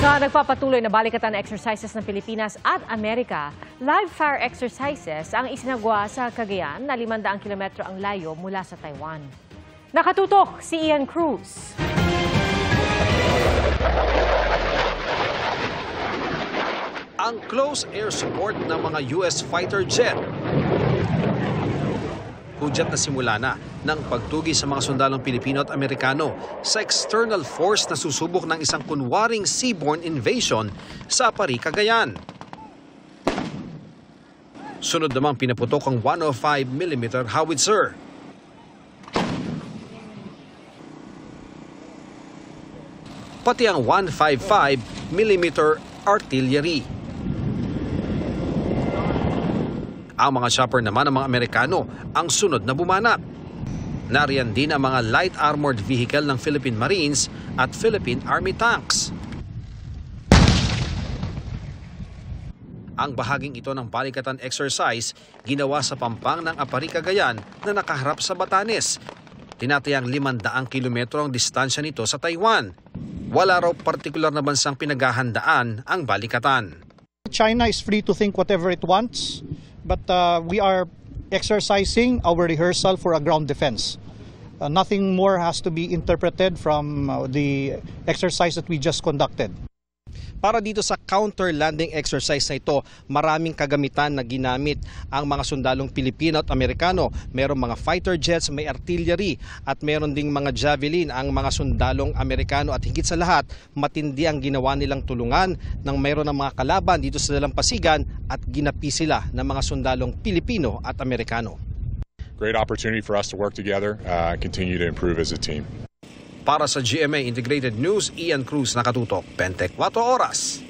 Sa nagpapatuloy na balikatan na exercises ng Pilipinas at Amerika, live fire exercises ang isinagawa sa Cagayan na 500 kilometro ang layo mula sa Taiwan. Nakatutok si Ian Cruz. Ang close air support ng mga US fighter jet. Hudyat na simula na ng pagtugi sa mga sundalong Pilipino at Amerikano sa external force na susubok ng isang kunwaring seaborne invasion sa Apari, Cagayan. Sunod namang pinaputok ang 105mm howitzer. Pati ang 155mm artillery. Ang mga chopper naman ng mga Amerikano ang sunod na bumanat. Nariyan din ang mga light armored vehicle ng Philippine Marines at Philippine Army tanks. Ang bahaging ito ng balikatan exercise ginawa sa pampang ng Apari, Cagayan na nakaharap sa Batanes. Tinatayang 500 kilometro ang distansya nito sa Taiwan. Wala raw partikular na bansang pinaghahandaan ang balikatan. China is free to think whatever it wants, but we are exercising our rehearsal for a ground defense. Nothing more has to be interpreted from the exercise that we just conducted. Para dito sa counter-landing exercise na ito, maraming kagamitan na ginamit ang mga sundalong Pilipino at Amerikano. Merong mga fighter jets, may artillery at meron ding mga javelin ang mga sundalong Amerikano. At higit sa lahat, matindi ang ginawa nilang tulungan ng mayroon ng mga kalaban dito sa dalampasigan at ginapi sila ng mga sundalong Pilipino at Amerikano. Great opportunity for us to work together, continue to improve as a team. Para sa GMA Integrated News, Ian Cruz, nakatutok, 24 oras.